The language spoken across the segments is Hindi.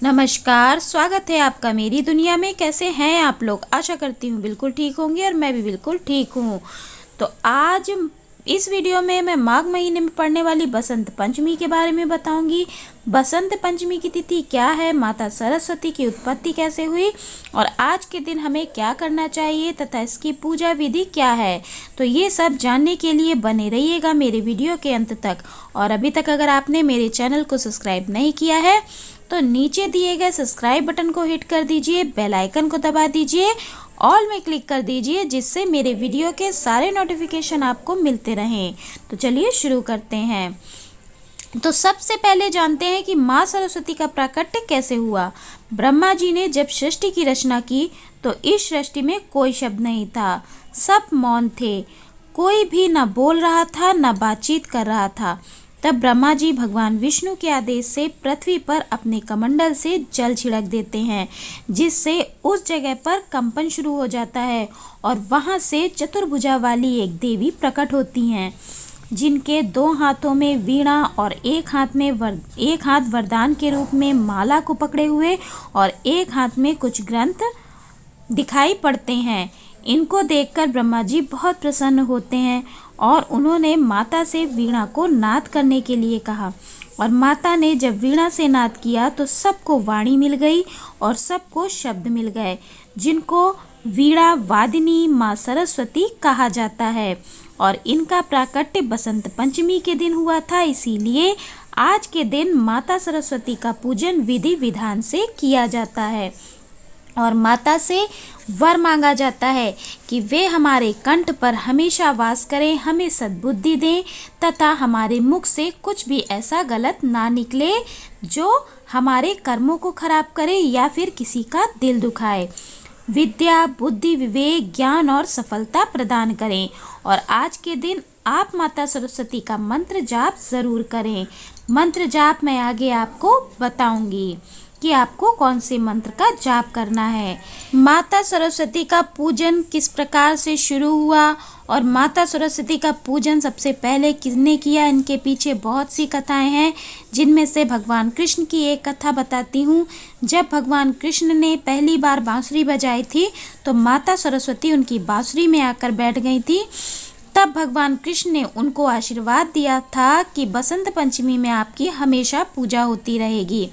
नमस्कार, स्वागत है आपका मेरी दुनिया में। कैसे हैं आप लोग? आशा करती हूँ बिल्कुल ठीक होंगे और मैं भी बिल्कुल ठीक हूँ। तो आज इस वीडियो में मैं माघ महीने में पड़ने वाली बसंत पंचमी के बारे में बताऊंगी। बसंत पंचमी की तिथि क्या है, माता सरस्वती की उत्पत्ति कैसे हुई और आज के दिन हमें क्या करना चाहिए तथा इसकी पूजा विधि क्या है। तो ये सब जानने के लिए बने रहिएगा मेरे वीडियो के अंत तक। और अभी तक अगर आपने मेरे चैनल को सब्सक्राइब नहीं किया है तो नीचे दिए गए सब्सक्राइब बटन को हिट कर दीजिए, बेल आइकन को दबा दीजिए, ऑल में क्लिक कर दीजिए, जिससे मेरे वीडियो के सारे नोटिफिकेशन आपको मिलते रहें। तो चलिए शुरू करते हैं। तो सबसे पहले जानते हैं कि माँ सरस्वती का प्राकट्य कैसे हुआ। ब्रह्मा जी ने जब सृष्टि की रचना की तो इस सृष्टि में कोई शब्द नहीं था, सब मौन थे, कोई भी न बोल रहा था न बातचीत कर रहा था। तब ब्रह्मा जी भगवान विष्णु के आदेश से पृथ्वी पर अपने कमंडल से जल छिड़क देते हैं, जिससे उस जगह पर कंपन शुरू हो जाता है और वहां से चतुर्भुजा वाली एक देवी प्रकट होती हैं, जिनके 2 हाथों में वीणा और एक हाथ वरदान के रूप में माला को पकड़े हुए और एक हाथ में कुछ ग्रंथ दिखाई पड़ते हैं। इनको देखकर ब्रह्मा जी बहुत प्रसन्न होते हैं और उन्होंने माता से वीणा को नाद करने के लिए कहा। और माता ने जब वीणा से नाद किया तो सबको वाणी मिल गई और सबको शब्द मिल गए, जिनको वीणा वादिनी माँ सरस्वती कहा जाता है। और इनका प्राकट्य बसंत पंचमी के दिन हुआ था, इसीलिए आज के दिन माता सरस्वती का पूजन विधि विधान से किया जाता है और माता से वर मांगा जाता है कि वे हमारे कंठ पर हमेशा वास करें, हमें सद्बुद्धि दें तथा हमारे मुख से कुछ भी ऐसा गलत ना निकले जो हमारे कर्मों को खराब करे या फिर किसी का दिल दुखाए। विद्या, बुद्धि, विवेक, ज्ञान और सफलता प्रदान करें। और आज के दिन आप माता सरस्वती का मंत्र जाप ज़रूर करें। मंत्र जाप मैं आगे आपको बताऊंगी कि आपको कौन से मंत्र का जाप करना है। माता सरस्वती का पूजन किस प्रकार से शुरू हुआ और माता सरस्वती का पूजन सबसे पहले किसने किया, इनके पीछे बहुत सी कथाएं हैं, जिनमें से भगवान कृष्ण की एक कथा बताती हूँ। जब भगवान कृष्ण ने पहली बार बांसुरी बजाई थी तो माता सरस्वती उनकी बांसुरी में आकर बैठ गई थी। तब भगवान कृष्ण ने उनको आशीर्वाद दिया था कि बसंत पंचमी में आपकी हमेशा पूजा होती रहेगी।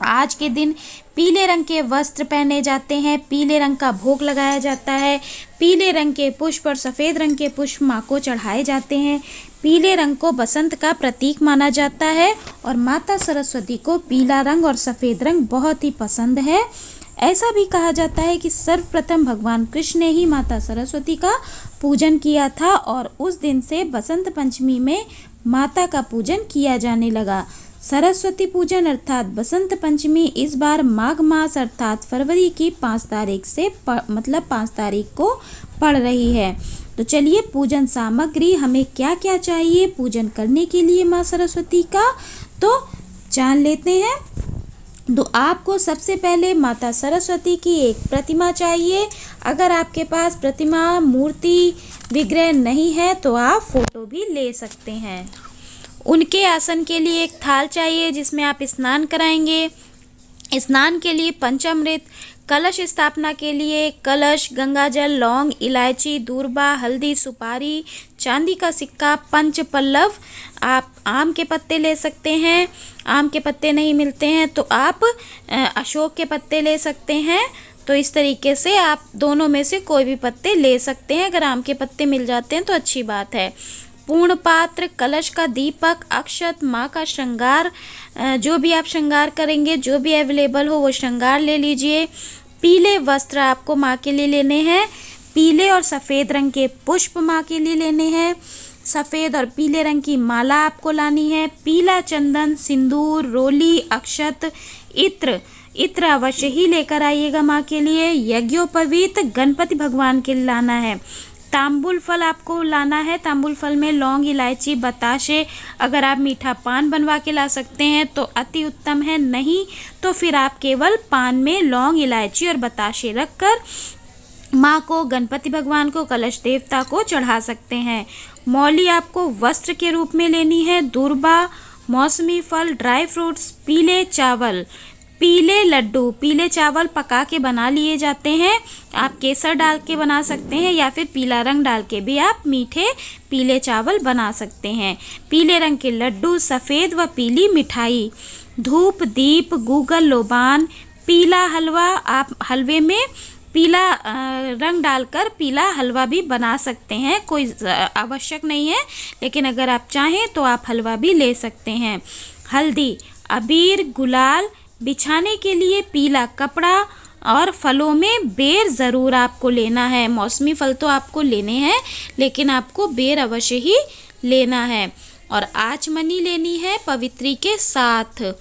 आज के दिन पीले रंग के वस्त्र पहने जाते हैं, पीले रंग का भोग लगाया जाता है, पीले रंग के पुष्प और सफ़ेद रंग के पुष्प माँ को चढ़ाए जाते हैं। पीले रंग को बसंत का प्रतीक माना जाता है और माता सरस्वती को पीला रंग और सफ़ेद रंग बहुत ही पसंद है। ऐसा भी कहा जाता है कि सर्वप्रथम भगवान कृष्ण ने ही माता सरस्वती का पूजन किया था और उस दिन से बसंत पंचमी में माता का पूजन किया जाने लगा। सरस्वती पूजन अर्थात बसंत पंचमी इस बार माघ मास अर्थात फरवरी की 5 तारीख से 5 तारीख को पड़ रही है। तो चलिए, पूजन सामग्री हमें क्या क्या चाहिए पूजन करने के लिए माँ सरस्वती का, तो जान लेते हैं। तो आपको सबसे पहले माता सरस्वती की एक प्रतिमा चाहिए। अगर आपके पास प्रतिमा, मूर्ति, विग्रह नहीं है तो आप फोटो भी ले सकते हैं। उनके आसन के लिए एक थाल चाहिए जिसमें आप स्नान कराएंगे। स्नान के लिए पंचामृत, कलश स्थापना के लिए कलश, गंगाजल, लौंग, इलायची, दूर्बा, हल्दी, सुपारी, चांदी का सिक्का, पंच पल्लव। आप आम के पत्ते ले सकते हैं, आम के पत्ते नहीं मिलते हैं तो आप अशोक के पत्ते ले सकते हैं। तो इस तरीके से आप दोनों में से कोई भी पत्ते ले सकते हैं। अगर आम के पत्ते मिल जाते हैं तो अच्छी बात है। पूर्ण पात्र, कलश का दीपक, अक्षत, माँ का श्रृंगार, जो भी आप श्रृंगार करेंगे, जो भी अवेलेबल हो वो श्रृंगार ले लीजिए। पीले वस्त्र आपको माँ के लिए लेने हैं। पीले और सफ़ेद रंग के पुष्प माँ के लिए लेने हैं। सफ़ेद और पीले रंग की माला आपको लानी है। पीला चंदन, सिंदूर, रोली, अक्षत, इत्र अवश्य ही लेकर आइएगा माँ के लिए। यज्ञोपवीत गणपति भगवान के लिए लाना है। तांबुल फल आपको लाना है। तांबुल फल में लौंग, इलायची, बताशे, अगर आप मीठा पान बनवा के ला सकते हैं तो अति उत्तम है, नहीं तो फिर आप केवल पान में लौंग, इलायची और बताशे रखकर माँ को, गणपति भगवान को, कलश देवता को चढ़ा सकते हैं। मौली आपको वस्त्र के रूप में लेनी है। दूर्बा, मौसमी फल, ड्राई फ्रूट्स, पीले चावल, पीले लड्डू, पीले चावल पका के बना लिए जाते हैं। आप केसर डाल के बना सकते हैं या फिर पीला रंग डाल के भी आप मीठे पीले चावल बना सकते हैं। पीले रंग के लड्डू, सफ़ेद व पीली मिठाई, धूप दीप, गूगल लोबान, पीला हलवा। आप हलवे में पीला रंग डालकर पीला हलवा भी बना सकते हैं, कोई आवश्यक नहीं है, लेकिन अगर आप चाहें तो आप हलवा भी ले सकते हैं। हल्दी, अबीर, गुलाल, बिछाने के लिए पीला कपड़ा और फलों में बेर ज़रूर आपको लेना है। मौसमी फल तो आपको लेने हैं, लेकिन आपको बेर अवश्य ही लेना है। और आचमनी लेनी है पवित्री के साथ।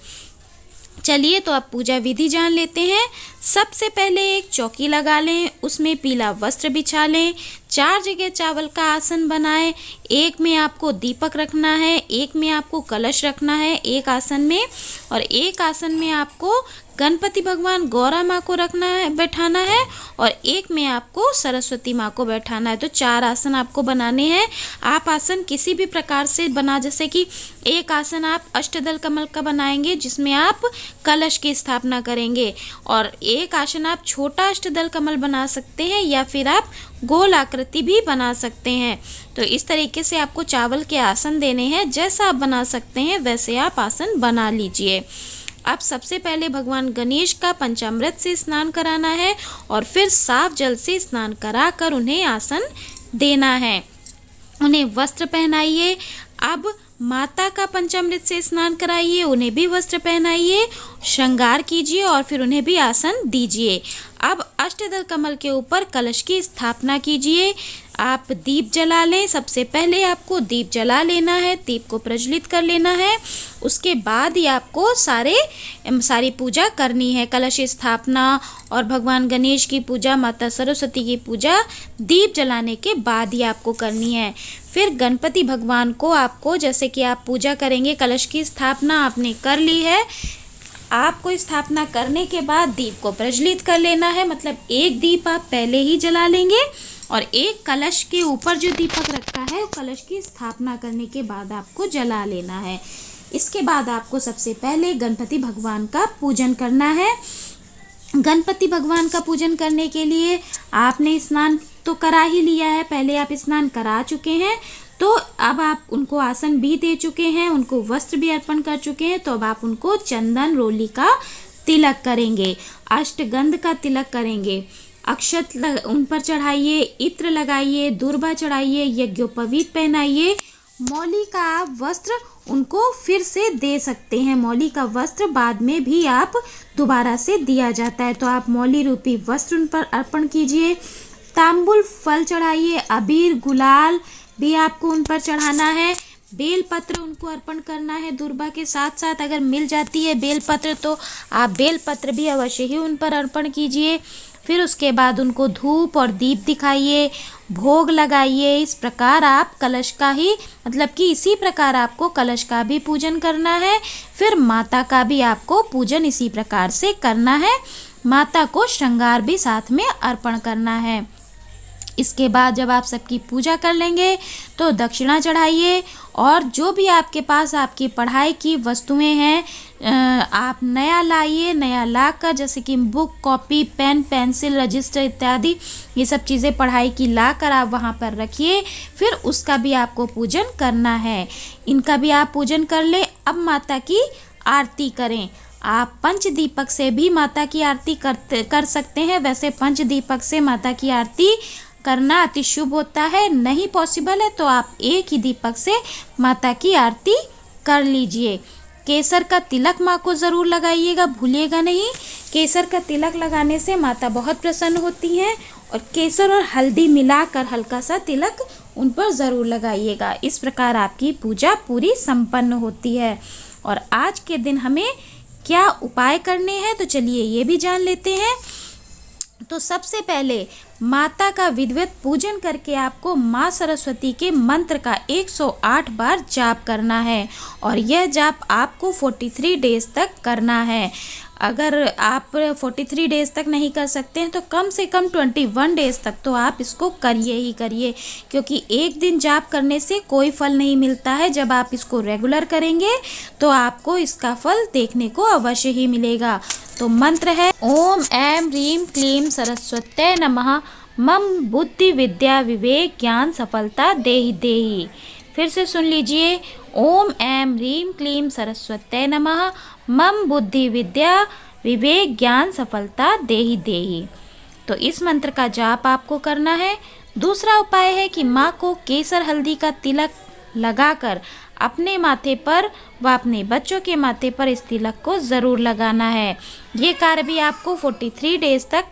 चलिए तो आप पूजा विधि जान लेते हैं। सबसे पहले एक चौकी लगा लें, उसमें पीला वस्त्र बिछा लें, 4 जगह चावल का आसन बनाएं। एक में आपको दीपक रखना है, एक में आपको कलश रखना है एक आसन में, और एक आसन में आपको गणपति भगवान गौरा माँ को रखना है, बैठाना है, और एक में आपको सरस्वती माँ को बैठाना है। तो 4 आसन आपको बनाने हैं। आप आसन किसी भी प्रकार से बना, जैसे कि एक आसन आप अष्टदल कमल का बनाएंगे जिसमें आप कलश की स्थापना करेंगे, और एक आसन आप छोटा अष्टदल कमल बना सकते हैं, या फिर आप गोल आकृति भी बना सकते हैं। तो इस तरीके से आपको चावल के आसन देने हैं। जैसा आप बना सकते हैं वैसे आप आसन बना लीजिए। अब सबसे पहले भगवान गणेश का पंचामृत से स्नान कराना है, और फिर साफ जल से स्नान कराकर उन्हें आसन देना है। उन्हें वस्त्र पहनाइए। अब माता का पंचामृत से स्नान कराइए, उन्हें भी वस्त्र पहनाइए, श्रृंगार कीजिए और फिर उन्हें भी आसन दीजिए। अब अष्टदल कमल के ऊपर कलश की स्थापना कीजिए। आप दीप जला लें। सबसे पहले आपको दीप जला लेना है, दीप को प्रज्वलित कर लेना है। उसके बाद ही आपको सारी पूजा करनी है। कलश स्थापना और भगवान गणेश की पूजा, माता सरस्वती की पूजा दीप जलाने के बाद ही आपको करनी है। फिर गणपति भगवान को आपको, जैसे कि आप पूजा करेंगे, कलश की स्थापना आपने कर ली है, आपको स्थापना करने के बाद दीप को प्रज्वलित कर लेना है। मतलब एक दीप आप पहले ही जला लेंगे और एक कलश के ऊपर जो दीपक रखा है वो कलश की स्थापना करने के बाद आपको जला लेना है। इसके बाद आपको सबसे पहले गणपति भगवान का पूजन करना है। गणपति भगवान का पूजन करने के लिए आपने स्नान तो करा ही लिया है, पहले आप स्नान करा चुके हैं, तो अब आप उनको आसन भी दे चुके हैं, उनको वस्त्र भी अर्पण कर चुके हैं, तो अब आप उनको चंदन रोली का तिलक करेंगे, अष्टगंध का तिलक करेंगे, अक्षत उन पर चढ़ाइए, इत्र लगाइए, दूर्वा चढ़ाइए, यज्ञोपवीत पहनाइए। मौली का आप वस्त्र उनको फिर से दे सकते हैं। मौली का वस्त्र बाद में भी आप दोबारा से दिया जाता है, तो आप मौली रूपी वस्त्र उन पर अर्पण कीजिए। तांबुल फल चढ़ाइए, अबीर गुलाल भी आपको उन पर चढ़ाना है। बेलपत्र उनको अर्पण करना है। दूर्वा के साथ साथ अगर मिल जाती है बेलपत्र तो आप बेलपत्र भी अवश्य ही उन पर अर्पण कीजिए। फिर उसके बाद उनको धूप और दीप दिखाइए, भोग लगाइए। इस प्रकार आप कलश का ही, मतलब कि इसी प्रकार आपको कलश का भी पूजन करना है। फिर माता का भी आपको पूजन इसी प्रकार से करना है। माता को श्रृंगार भी साथ में अर्पण करना है। इसके बाद जब आप सबकी पूजा कर लेंगे तो दक्षिणा चढ़ाइए, और जो भी आपके पास आपकी पढ़ाई की वस्तुएं हैं आप नया लाइए। नया लाकर, जैसे कि book, copy, pen, pencil, register इत्यादि ये सब चीज़ें पढ़ाई की लाकर आप वहाँ पर रखिए। फिर उसका भी आपको पूजन करना है। इनका भी आप पूजन कर लें। अब माता की आरती करें। आप पंचदीपक से भी माता की आरती कर सकते हैं। वैसे पंचदीपक से माता की आरती करना अति शुभ होता है, नहीं पॉसिबल है तो आप एक ही दीपक से माता की आरती कर लीजिए। केसर का तिलक माँ को ज़रूर लगाइएगा, भूलिएगा नहीं। केसर का तिलक लगाने से माता बहुत प्रसन्न होती हैं, और केसर और हल्दी मिलाकर हल्का सा तिलक उन पर ज़रूर लगाइएगा। इस प्रकार आपकी पूजा पूरी संपन्न होती है। और आज के दिन हमें क्या उपाय करने हैं तो चलिए ये भी जान लेते हैं। तो सबसे पहले माता का विधिवत पूजन करके आपको माँ सरस्वती के मंत्र का 108 बार जाप करना है, और यह जाप आपको 43 डेज तक करना है। अगर आप 43 डेज़ तक नहीं कर सकते हैं तो कम से कम 21 डेज़ तक तो आप इसको करिए ही करिए, क्योंकि एक दिन जाप करने से कोई फल नहीं मिलता है। जब आप इसको रेगुलर करेंगे तो आपको इसका फल देखने को अवश्य ही मिलेगा। तो मंत्र है ओम ऐं ह्रीं क्लीं सरस्वत्यै नमः, मम बुद्धि विद्या विवेक ज्ञान सफलता देहि देहि। फिर से सुन लीजिए, ओम ऐं ह्रीं क्लीं सरस्वत्यै नमः, मम बुद्धि विद्या विवेक ज्ञान सफलता देहि देहि। तो इस मंत्र का जाप आपको करना है। दूसरा उपाय है कि माँ को केसर हल्दी का तिलक लगाकर अपने माथे पर व अपने बच्चों के माथे पर इस तिलक को ज़रूर लगाना है। ये कार्य भी आपको 43 डेज़ तक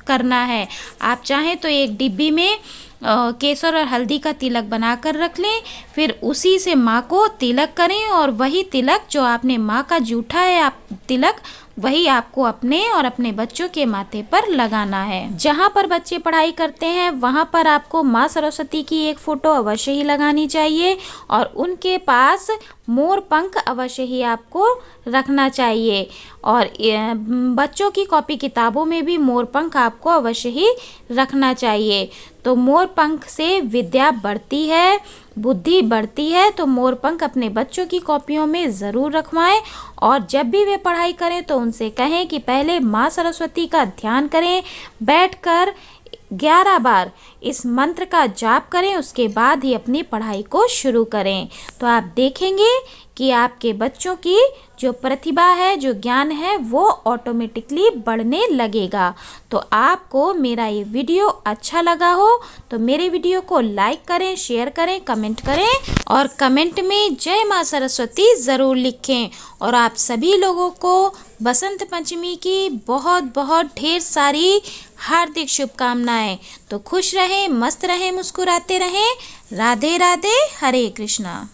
करना है। आप चाहें तो एक डिब्बी में केसर और हल्दी का तिलक बनाकर रख लें, फिर उसी से माँ को तिलक करें और वही तिलक जो आपने माँ का जूठा है आप तिलक, वही आपको अपने और अपने बच्चों के माथे पर लगाना है। जहाँ पर बच्चे पढ़ाई करते हैं वहाँ पर आपको माँ सरस्वती की एक फ़ोटो अवश्य ही लगानी चाहिए और उनके पास मोर पंख अवश्य ही आपको रखना चाहिए। और बच्चों की कॉपी किताबों में भी मोर पंख आपको अवश्य ही रखना चाहिए। तो मोर पंख से विद्या बढ़ती है, बुद्धि बढ़ती है। तो मोर पंख अपने बच्चों की कॉपियों में ज़रूर रखवाएं और जब भी वे पढ़ाई करें तो उनसे कहें कि पहले माँ सरस्वती का ध्यान करें, बैठकर 11 बार इस मंत्र का जाप करें, उसके बाद ही अपनी पढ़ाई को शुरू करें। तो आप देखेंगे कि आपके बच्चों की जो प्रतिभा है, जो ज्ञान है, वो ऑटोमेटिकली बढ़ने लगेगा। तो आपको मेरा ये वीडियो अच्छा लगा हो तो मेरे वीडियो को लाइक करें, शेयर करें, कमेंट करें और कमेंट में जय माँ सरस्वती ज़रूर लिखें। और आप सभी लोगों को बसंत पंचमी की बहुत बहुत ढेर सारी हार्दिक शुभकामनाएं। तो खुश रहें, मस्त रहें, मुस्कुराते रहें। राधे राधे, हरे कृष्णा।